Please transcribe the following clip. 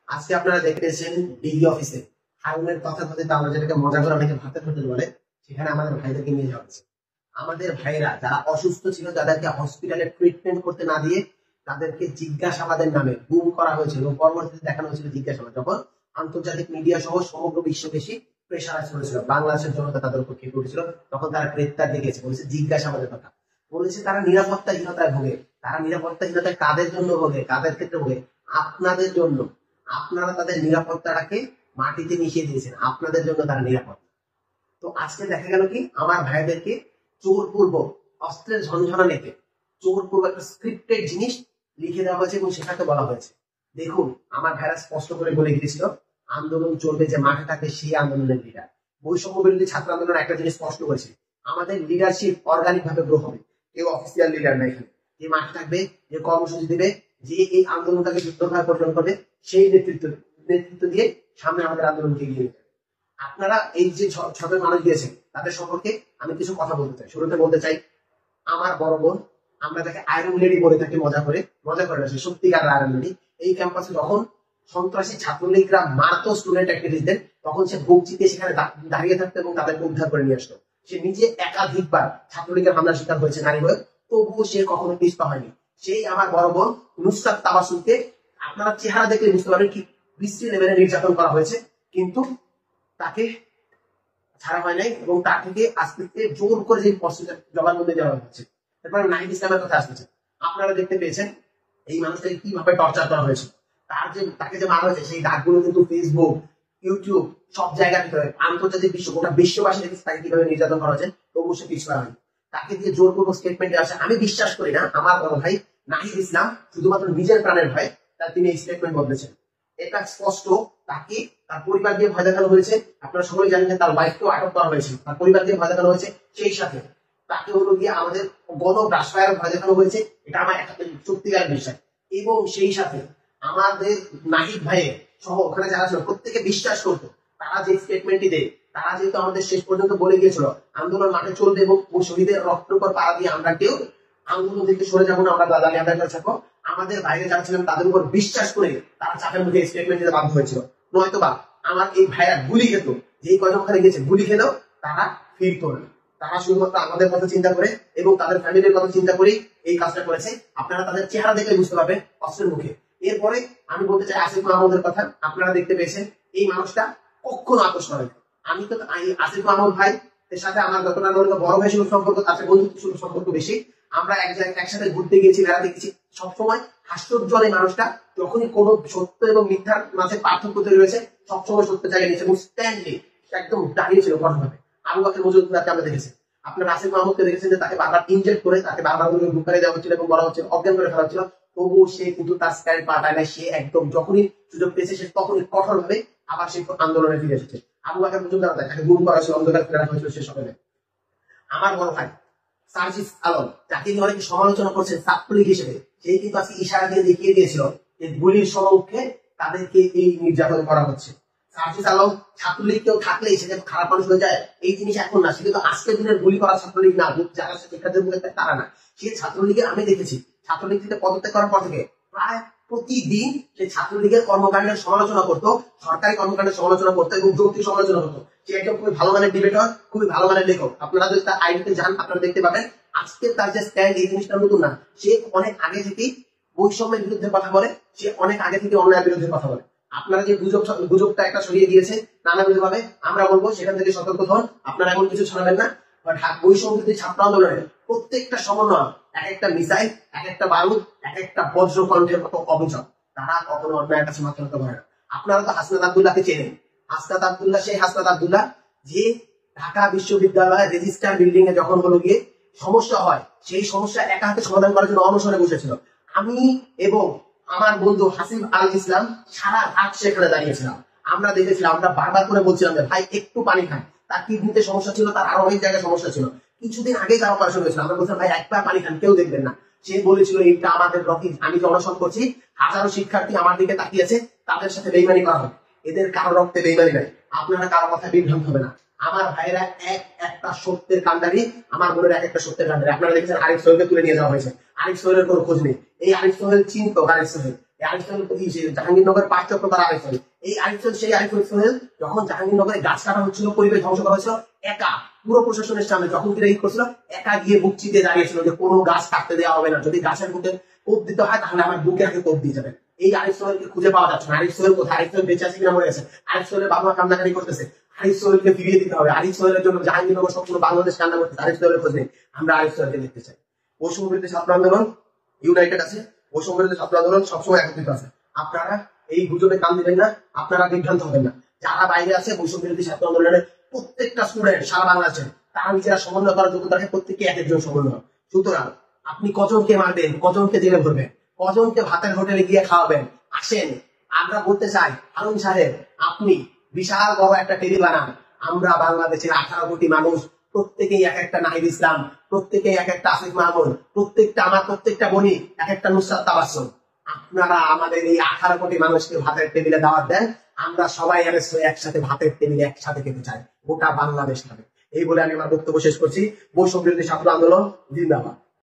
আজকে আপনারা দেখতেছেন ডিবি অফিসে হারুনের কথা কথা আমরা যেটাকে মজা করে অনেকে ভাতের হোটেল বলে, সেখানে আমাদের ভাইদেরকে নিয়ে যাওয়া হচ্ছে। আমাদের ভাইরা যারা অসুস্থ ছিল, যাদেরকে হসপিটালে ট্রিটমেন্ট করতে না দিয়ে তাদেরকে জিজ্ঞাসাবাদের নামে গুম করা হয়েছিল এবং পরবর্তীতে দেখানো হয়েছিল জিজ্ঞাসাবাদ, যখন আন্তর্জাতিক মিডিয়া সহ সমগ্র বিশ্ব বেশি প্রেশারাইজ করেছিল, বাংলাদেশের জনতা তাদের উপর খেপে উঠেছিল, তখন তারা গ্রেপ্তার দেখিয়েছে, বলেছে জিজ্ঞাসাবাদের কথা, বলেছে তারা নিরাপত্তাহীনতায় ভোগে। তারা নিরাপত্তাহীনতায় কাদের জন্য ভোগে, কাদের ক্ষেত্রে ভোগে? আপনাদের জন্য। আপনারা তাদের নিরাপত্তাটাকে মাটিতে মিশিয়ে দিয়েছেন, আপনাদের জন্য তারা নিরাপত্তা। তো আজকে দেখা গেল কি, আমার ভাইদেরকে জোরপূর্বক অস্ত্রের ঝনঝনানিতে জোরপূর্বক একটা স্ক্রিপ্টেড জিনিস লিখে দেওয়া হয়েছে এবং সেটাকে বলা হয়েছে, দেখুন আমার ভাইরা স্পষ্ট করে বলে গিয়েছিল আন্দোলন চলবে, যে মাঠে থাকে সেই আন্দোলনের লিডার। বৈষম্য বিরোধী ছাত্র আন্দোলন একটা জিনিস স্পষ্ট করেছে, আমাদের লিডারশিপ অর্গানিক ভাবে গ্রো হবে, কেউ অফিসিয়াল লিডার নাই, যে মাঠে থাকবে, যে কর্মসূচি দিবে, যে এই আন্দোলনটাকে সুন্দরভাবে পরিচালনা করবে, সেই নেতৃত্ব দিয়ে সামনে আমাদের আন্দোলনকে এগিয়ে নিয়ে যাবে। আপনারা এই যে ছোট মানুষ দিয়েছেন তাদের সম্পর্কে আমি কিছু কথা বলতে চাই। শুরুতে বলতে চাই, আমার বড় বোন, আমরা তাকে আয়রন লেডি বলে থাকি মজা করে না, সে সত্যিকার আয়রন লেডি। এই ক্যাম্পাসে যখন সন্ত্রাসী ছাত্রলীগরা মারতো স্টুডেন্ট অ্যাক্টিভিস্টদের, তখন সে বুক চিতিয়ে সেখানে দাঁড়িয়ে থাকতো এবং তাদেরকে উদ্ধার করে নিয়ে আসতো। সে নিজে একাধিকবার ছাত্রলীগের হামলার শিকার হয়েছে নারী হয়ে, তবুও সে কখনো পিছপা হয়নি। সেই আমার বড় বোন নুসরাত তাবাসসুমকে আপনারা চেহারা দেখলে বুঝতে পারবেন কি বিশ্রী লেভেলে নির্যাতন করা হয়েছে, কিন্তু তাকে ছাড়া হয় নাই এবং তার থেকে আস্তে আস্তে জোর করে যে জবানবন্দি দেওয়া হচ্ছে। তারপরে নাহিদ ইসলামের কথা আসতেছে, আপনারা দেখতে পেয়েছেন এই মানুষটাকে কিভাবে টর্চার করা হয়েছে। তাকে যে মারা হয়েছে সেই ডাকগুলো কিন্তু ফেসবুক, ইউটিউব সব জায়গার ভিতরে আন্তর্জাতিক গোটা বিশ্ববাসী দেখেছে তাকে কিভাবে নির্যাতন করা হয়েছে, তবু সে পিছপা হয়নি। তাকে দিয়ে জোরপূর্বক স্টেটমেন্ট আসে। আমি বিশ্বাস করি না আমার বড় ভাই নাহিদ ইসলাম শুধুমাত্র নিজের প্রাণের ভয় তিনি এই স্টেটমেন্ট বদলেছেন। এটা স্পষ্ট তাকে তার পরিবার দিয়ে ভয় দেখানো হয়েছে। আপনারা সকলেই জানেন যে তার ওয়াইফকেও আটক করা হয়েছে, তার পরিবার দিয়ে ভয় দেখানো হয়েছে। সেই সাথে তাকে হলো গিয়ে আমাদের গণগ্রাসফায়ার ভয় দেখানো হয়েছে, এটা আমার সত্যিকারের বিশ্বাস। এবং সেই সাথে আমাদের নাহিদ ভাইয়ের সহ ওখানে যারা ছিল প্রত্যেকে বিশ্বাস করতো, তারা যে স্টেটমেন্টটি দেয়, তারা যেহেতু আমাদের শেষ পর্যন্ত বলে গিয়েছিল আন্দোলন মাঠে চলবে এবং শহীদের রক্তের উপর পাড়া দিয়ে আমরা কেউ আন্দোলন থেকে সরে যাবো না, আমরা দাদা আদায় থাকবো। আমাদের বাইরে যারা ছিলেন তাদের উপর বিশ্বাস করে তারা চাপের মুখে স্টেটমেন্ট দিতে বাধ্য হয়েছিল, নয়তোবা আমার এই ভাইরা গুলি খেত, যেই কজন ওখানে গেছে গুলি খেলেও তারা ফিরতো না। তারা শুধুমাত্র আমাদের কথা চিন্তা করে এবং তাদের ফ্যামিলির কথা চিন্তা করে এই কাজটা করেছে। আপনারা তাদের চেহারা দেখে বুঝতে পারবেন অস্ত্রের মুখে। এরপরে আমি বলতে চাই আসিফ মাহমুদের কথা। আপনারা দেখতে পেয়েছেন এই মানুষটা কখনো আপোষ করে। আমি তো আসিফ মাহমুদ ভাই এর সাথে আমার যতটা বড় ভাই সুলভ সম্পর্ক, তার সাথে বন্ধুত্ব সুলভ সম্পর্ক বেশি। আমরা একসাথে ঘুরতে গিয়েছি, বেড়াতে গেছি, সবসময় হাস্যজ্জ্বল এই মানুষটা যখনই কোনো সত্য এবং মিথ্যার মাঝে পার্থক্য তৈরি হয়েছে সবসময় সত্য জায়গায় নিয়েছে এবং স্ট্যান্ডলি একদম দাঁড়িয়ে ছিল কঠোরভাবে। আবু বকর মজুমদারকে আমরা দেখেছি, আপনার আসিফ মাহমুদকে দেখেছেন যে তাকে বারবার ইনজেক্ট করে তাকে বারবার বুকারে দেওয়া হচ্ছিল এবং বলা হচ্ছিল অজ্ঞান করে ফেলা হচ্ছিল, তবুও সে কিন্তু তার স্ট্যান্ড পাল্টায় না। সে একদম যখনই সুযোগ পেয়েছে সে তখনই কঠোরভাবে আবার সে আন্দোলনে ফিরে এসেছে। আবু বকর মজুমদার তাকে গুম করা ছিল, অন্ধকার ফেলে রাখা হয়েছিল সে সকালে। আমার বড় ভাই সার্জিস আলম, যাকে নিয়ে অনেকে সমালোচনা করছেন ছাত্রলীগ হিসেবে, সেই কিন্তু আজকে ইশারা দিয়ে দেখিয়ে দিয়েছিল যে গুলির সম্মুখে তাদেরকে এই নির্যাতন করা হচ্ছে। সার্জিস আলম ছাত্রলীগ কেউ থাকলেই সে খারাপ মানুষ হয়ে যায় এই জিনিস এখন না, সে কিন্তু আজকের দিনের গুলি করা ছাত্রলীগ না, যারা শিক্ষার্থীদের মুখে তারা না। সে ছাত্রলীগে আমি দেখেছি ছাত্রলীগ থেকে পদত্যাগ করার পর থেকে প্রায় প্রতিদিন সে ছাত্রলীগের কর্মকাণ্ডের সমালোচনা করতো, সরকারি কর্মকাণ্ডের সমালোচনা করতো এবং যৌক্তিক সমালোচনা করতো। সে একদম খুবই ভালো মানের ডিবেটর, খুবই ভালো মানের লেখক। আপনারা যদি তার আইডিতে যান আপনারা দেখতে পাবেন আজকে তার যে স্ট্যান্ড, এই জিনিসটা নতুন না। সে অনেক আগে থেকেই বৈষম্যের বিরুদ্ধে কথা বলে, সে অনেক আগে থেকে অন্যায়ের বিরুদ্ধে কথা বলে। আপনারা যে গুজবটা একটা ছড়িয়ে দিয়েছে নানাবিধ ভাবে, আমরা বলবো সেখান থেকে সতর্ক হন, আপনারা এমন কিছু ছড়াবেন না। বৈষম্য বিরোধী ছাত্র আন্দোলনের প্রত্যেকটা সমন্বয়, এক একটা মিসাইল, এক একটা বারুদ, এক একটা বজ্রকণ্ঠের মতো অভিযোগ, তারা কখনো অন্যায়ের কাছে মাথা নত করে না। আপনারা তো হাসনাত আব্দুল্লাহকে চেনেন। হাসনাত আব্দুল্লাহ সেই হাসনাত আব্দুল্লাহ যে ঢাকা বিশ্ববিদ্যালয়ের রেজিস্ট্রার বিল্ডিং এ যখন হলো গিয়ে সমস্যা হয়, সেই সমস্যা একা হাতে সমাধান করার জন্য অনশনে বসেছিল। আমি এবং আমার বন্ধু হাসিব আল ইসলাম সারা রাত সেখানে দাঁড়িয়েছিলাম। আমরা দেখেছিলাম, আমরা বারবার করে বলছিলাম যে ভাই একটু পানি খান। তার কিডনিতে সমস্যা ছিল, তার আরো অনেক জায়গায় সমস্যা ছিল। কিছুদিন আগেই তার অপারেশন হয়েছিল। আমরা বলছিলাম ভাই একবার পানি খান, কেউ দেখবেন না। সে বলেছিল এটা আমাদের রকি, আমি যে অনশন করছি হাজারো শিক্ষার্থী আমার দিকে তাকিয়েছে, তাদের সাথে বেইমানি করা হবে। এদের কারো রক্তে বেইমানি নাই, আপনারা কারো কথা বিভ্রান্ত হবে না। আমার ভাইরা একটা সত্যের কান্ডারি, আমার বোনের এক একটা সত্যের কান্ডারি। আপনারা দেখেছেন আরিফ সোহেলকে তুলে নিয়ে যাওয়া হয়েছে, আরিফ সোহেলের কোনো খোঁজ নেই। এই আরিফ সোহেল চিনত আরিফ সোহেল, আরিফ সোহেল জাহাঙ্গীরনগর পাঁচ চক্রধার আরিফ সোহেল, এই আরিফ সোহেল সেই আরিফ সোহেল যখন জাহাঙ্গীরনগরে গাছ কাটা হচ্ছিল, পরিবেশ ধ্বংস করা হচ্ছিল, একা পুরো প্রশাসনের সামনে যখন তিনি করছিল, একা গিয়ে বুক চিতে দাঁড়িয়েছিল যে কোনো গাছ কাটতে দেওয়া হবে না, যদি গাছের বুকে কোপ দিতে হয় তাহলে আমার বুকে আগে কোপ দিয়ে যাবেন। এই আরিফ সোহেলকে খুঁজে পাওয়া যাচ্ছে না। আরিফ সোহেল কোথায়? আরিফ সোহেল বেঁচে আছে কিনা মরে গেছে? আরিফ সোহেলের বাবা মা কান্নাকাটি করতেছে, আরিফ সোহেলকে ফিরিয়ে দিতে হবে। আরিফ সোহেলের জন্য জাহাঙ্গীরনগর সম্পূর্ণ বাংলাদেশ কান্না করতেছে, আরিফ সোহেলের খোঁজ নেই। আমরা আরিফ সোহেলকে দেখতে চাই। বৈষম্য বিরোধী ছাত্র আন্দোলন ইউনাইটেড আছে, বৈষম্য বিরোধী ছাত্র আন্দোলন সবসময় একত্রিত আছে। আপনারা এই গুজবে কান দিবেন না, আপনারা বিভ্রান্ত হবেন না। যারা বাইরে আছে বৈষম্য বিরোধী ছাত্র আন্দোলনের প্রত্যেকটা স্টুডেন্ট সারা বাংলাদেশে, তারা নিজেরা সমন্বয় করার যোগ্যতা রাখে, প্রত্যেকে এক একজন সমন্বয়। সুতরাং আপনি কজনকে মারবেন, কজনকে জেলে ভরবেন, কজনকে ভাতের হোটেলে গিয়ে খাওয়াবেন, আসেন আমরা বলতে চাই হারুন সাহেব আপনি বিশাল বড় একটা টেবিল বানান। আমরা বাংলাদেশের 18 কোটি মানুষ, প্রত্যেকেই এক একটা নাহিদ ইসলাম, প্রত্যেকেই এক একটা আসিফ মাহমুদ, আমার প্রত্যেকটা বনি এক একটা নুসরাত তাবাসসুম। আপনারা আমাদের এই 18 কোটি মানুষকে ভাতের টেবিলে দাওয়াত দেন, আমরা সবাই একসাথে ভাতের টেবিলে একসাথে খেতে চাই, গোটা বাংলাদেশ খাবে। এই বলে আমি আমার বক্তব্য শেষ করছি। বৈষম্য বিরোধী ছাত্র আন্দোলন জিন্দাবাদ।